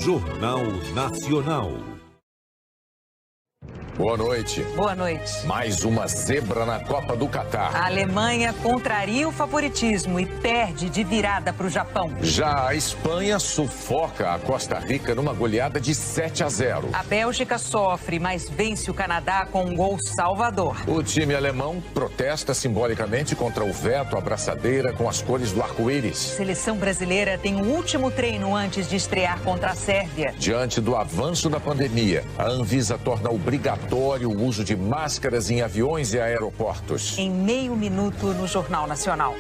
Jornal Nacional. Boa noite. Boa noite. Mais uma zebra na Copa do Catar. A Alemanha contraria o favoritismo e perde de virada para o Japão. Já a Espanha sufoca a Costa Rica numa goleada de 7-0. A Bélgica sofre, mas vence o Canadá com um gol salvador. O time alemão protesta simbolicamente contra o veto à braçadeira com as cores do arco-íris. A seleção brasileira tem o último treino antes de estrear contra a Sérvia. Diante do avanço da pandemia, a Anvisa torna obrigatório o uso de máscaras em aviões e aeroportos. Em meio minuto no Jornal Nacional.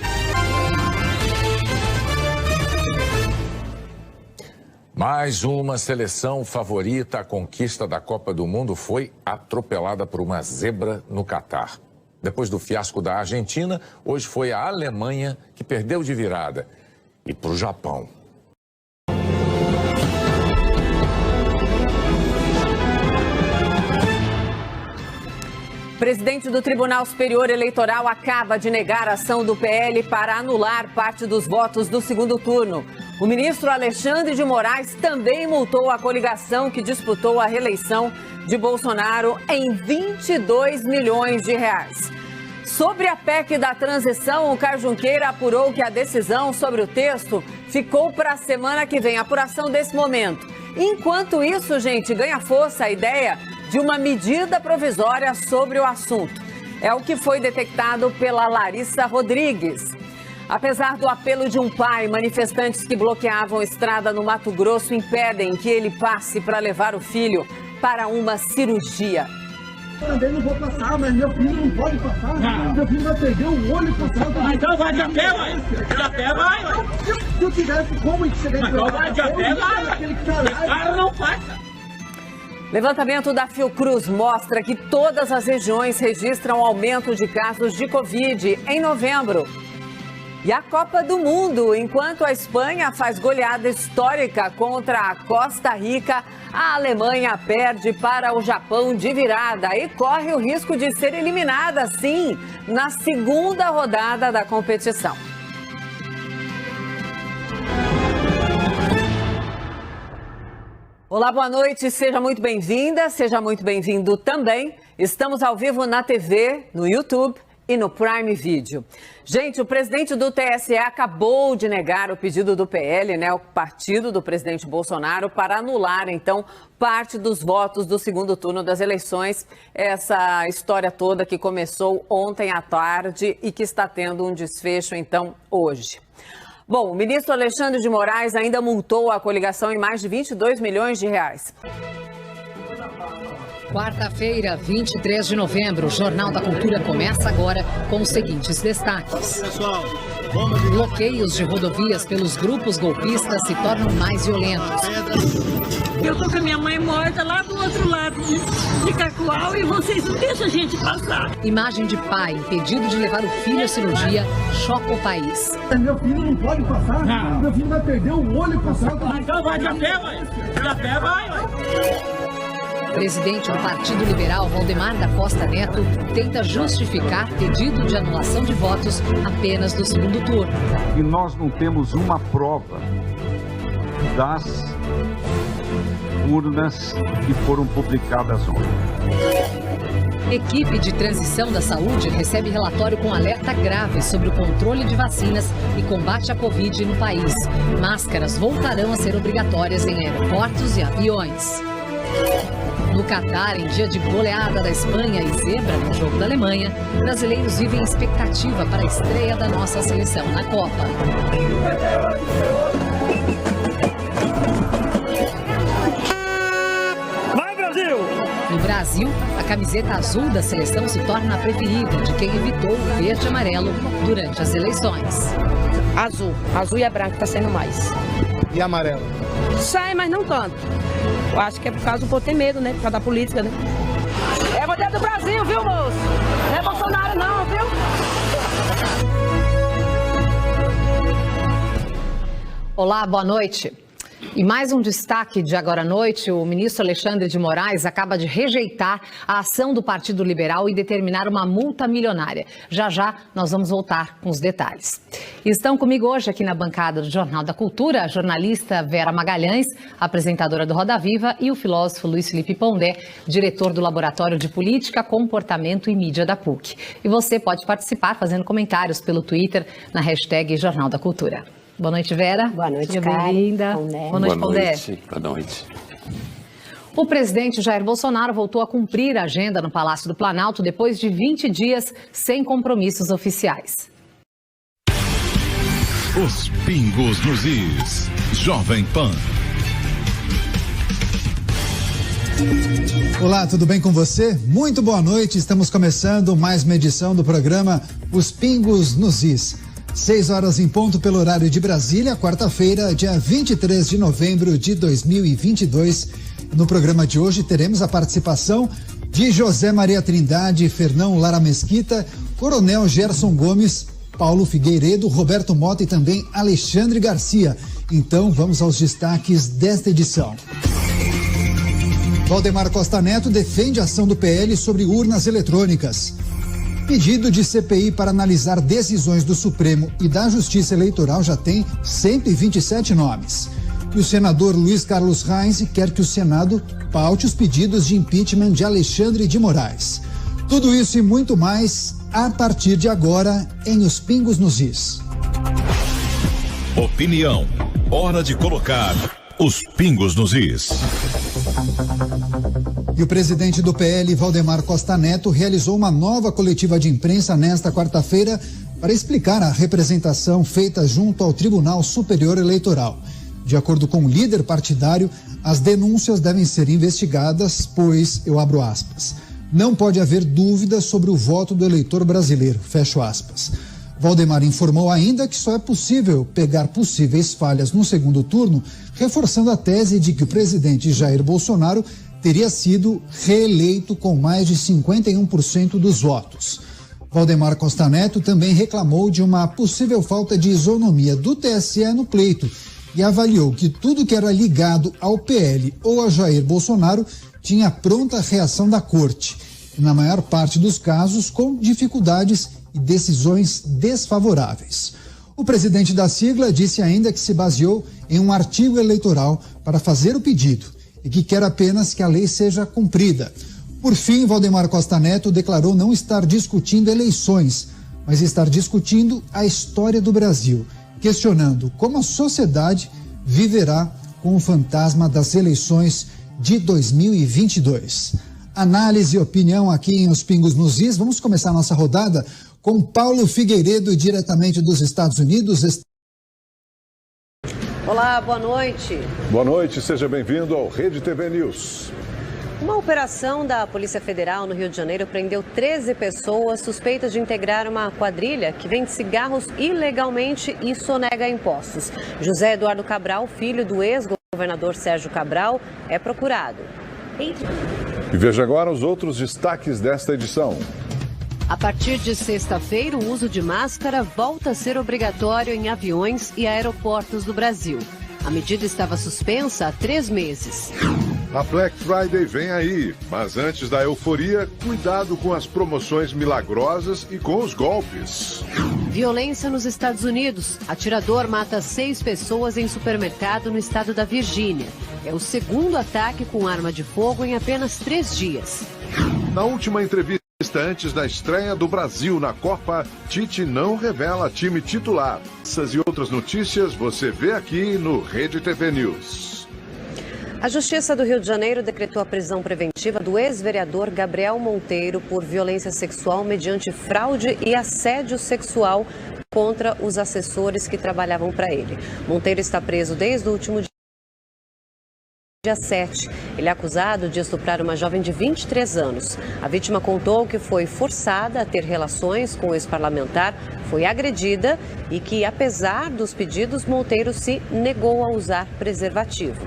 Mais uma seleção favorita à conquista da Copa do Mundo foi atropelada por uma zebra no Catar. Depois do fiasco da Argentina, hoje foi a Alemanha que perdeu de virada. E para o Japão. Presidente do Tribunal Superior Eleitoral acaba de negar a ação do PL para anular parte dos votos do segundo turno. O ministro Alexandre de Moraes também multou a coligação que disputou a reeleição de Bolsonaro em 22 milhões de reais. Sobre a PEC da transição, o Caio Junqueira apurou que a decisão sobre o texto ficou para a semana que vem, a apuração desse momento. Enquanto isso, gente, ganha força a ideia de uma medida provisória sobre o assunto. É o que foi detectado pela Larissa Rodrigues. Apesar do apelo de um pai, manifestantes que bloqueavam estrada no Mato Grosso impedem que ele passe para levar o filho para uma cirurgia. Eu também não vou passar, mas meu filho não pode passar. Não. Meu filho vai perder o olho passando. Então vai de a pé, vai. De a pé, vai. Se eu tivesse como chegar em casa, vai de a pé, vai. Cara não passa. Levantamento da Fiocruz mostra que todas as regiões registram aumento de casos de Covid em novembro. E a Copa do Mundo, enquanto a Espanha faz goleada histórica contra a Costa Rica, a Alemanha perde para o Japão de virada e corre o risco de ser eliminada, sim, na segunda rodada da competição. Olá, boa noite, seja muito bem-vinda, seja muito bem-vindo também. Estamos ao vivo na TV, no YouTube e no Prime Video. Gente, o presidente do TSE acabou de negar o pedido do PL, né, o partido do presidente Bolsonaro, para anular, então, parte dos votos do segundo turno das eleições. Essa história toda que começou ontem à tarde e que está tendo um desfecho, então, hoje. Bom, o ministro Alexandre de Moraes ainda multou a coligação em mais de 22 milhões de reais. Quarta-feira, 23 de novembro, o Jornal da Cultura começa agora com os seguintes destaques. Bloqueios de rodovias pelos grupos golpistas se tornam mais violentos. Eu tô com a minha mãe morta lá do outro lado de Cacoal e vocês não deixam a gente passar. Imagem de pai impedido de levar o filho à cirurgia choca o país. Meu filho não pode passar, meu filho vai perder o olho passando. Então vai de a pé, vai. De a pé, vai. Presidente do Partido Liberal, Valdemar da Costa Neto, tenta justificar pedido de anulação de votos apenas do segundo turno. E nós não temos uma prova das urnas que foram publicadas ontem. Equipe de transição da saúde recebe relatório com alerta grave sobre o controle de vacinas e combate à Covid no país. Máscaras voltarão a ser obrigatórias em aeroportos e aviões. No Catar, em dia de goleada da Espanha e zebra no jogo da Alemanha, brasileiros vivem expectativa para a estreia da nossa seleção na Copa. Vai, Brasil! No Brasil, a camiseta azul da seleção se torna a preferida de quem evitou o verde e amarelo durante as eleições. Azul e a branca está sendo mais. E amarelo? Sai, mas não tanto. Eu acho que é por causa do povo ter medo, né? Por causa da política, né? É bandeira do Brasil, viu, moço? Não é Bolsonaro, não, viu? Olá, boa noite. E mais um destaque de agora à noite, o ministro Alexandre de Moraes acaba de rejeitar a ação do Partido Liberal e determinar uma multa milionária. Já já nós vamos voltar com os detalhes. Estão comigo hoje aqui na bancada do Jornal da Cultura a jornalista Vera Magalhães, apresentadora do Roda Viva, e o filósofo Luiz Felipe Pondé, diretor do Laboratório de Política, Comportamento e Mídia da PUC. E você pode participar fazendo comentários pelo Twitter na hashtag Jornal da Cultura. Boa noite, Vera. Boa noite, seja bem-vinda. Boa noite, Pondé. Boa noite. O presidente Jair Bolsonaro voltou a cumprir a agenda no Palácio do Planalto depois de 20 dias sem compromissos oficiais. Os pingos nos is. Jovem Pan. Olá, tudo bem com você? Muito boa noite. Estamos começando mais uma edição do programa Os Pingos nos is. 6 horas em ponto pelo horário de Brasília, quarta-feira, dia 23 de novembro de 2022. No programa de hoje teremos a participação de José Maria Trindade, Fernão Lara Mesquita, Coronel Gerson Gomes, Paulo Figueiredo, Roberto Mota e também Alexandre Garcia. Então vamos aos destaques desta edição. Valdemar Costa Neto defende a ação do PL sobre urnas eletrônicas. Pedido de CPI para analisar decisões do Supremo e da Justiça Eleitoral já tem 127 nomes. E o senador Luiz Carlos Reis quer que o Senado paute os pedidos de impeachment de Alexandre de Moraes. Tudo isso e muito mais a partir de agora em Os Pingos nos Is. Opinião. Hora de colocar os pingos nos is. E o presidente do PL, Valdemar Costa Neto, realizou uma nova coletiva de imprensa nesta quarta-feira para explicar a representação feita junto ao Tribunal Superior Eleitoral. De acordo com o líder partidário, as denúncias devem ser investigadas, pois, eu abro aspas, não pode haver dúvida sobre o voto do eleitor brasileiro, fecho aspas. Valdemar informou ainda que só é possível pegar possíveis falhas no segundo turno, reforçando a tese de que o presidente Jair Bolsonaro teria sido reeleito com mais de 51% dos votos. Valdemar Costa Neto também reclamou de uma possível falta de isonomia do TSE no pleito e avaliou que tudo que era ligado ao PL ou a Jair Bolsonaro tinha pronta reação da corte, e na maior parte dos casos com dificuldades e decisões desfavoráveis. O presidente da sigla disse ainda que se baseou em um artigo eleitoral para fazer o pedido e que quer apenas que a lei seja cumprida. Por fim, Valdemar Costa Neto declarou não estar discutindo eleições, mas estar discutindo a história do Brasil, questionando como a sociedade viverá com o fantasma das eleições de 2022. Análise e opinião aqui em Os Pingos nos Is. Vamos começar a nossa rodada com Paulo Figueiredo, diretamente dos Estados Unidos. Olá, boa noite. Boa noite, seja bem-vindo ao Rede TV News. Uma operação da Polícia Federal no Rio de Janeiro prendeu 13 pessoas suspeitas de integrar uma quadrilha que vende cigarros ilegalmente e sonega impostos. José Eduardo Cabral, filho do ex-governador Sérgio Cabral, é procurado. E veja agora os outros destaques desta edição. A partir de sexta-feira, o uso de máscara volta a ser obrigatório em aviões e aeroportos do Brasil. A medida estava suspensa há 3 meses. A Black Friday vem aí, mas antes da euforia, cuidado com as promoções milagrosas e com os golpes. Violência nos Estados Unidos. Atirador mata 6 pessoas em supermercado no estado da Virgínia. É o segundo ataque com arma de fogo em apenas 3 dias. Na última entrevista antes da estreia do Brasil na Copa, Tite não revela time titular. Essas e outras notícias você vê aqui no Rede TV News. A Justiça do Rio de Janeiro decretou a prisão preventiva do ex-vereador Gabriel Monteiro por violência sexual mediante fraude e assédio sexual contra os assessores que trabalhavam para ele. Monteiro está preso desde o último dia 7. Ele é acusado de estuprar uma jovem de 23 anos. A vítima contou que foi forçada a ter relações com o ex-parlamentar, foi agredida e que, apesar dos pedidos, Monteiro se negou a usar preservativo.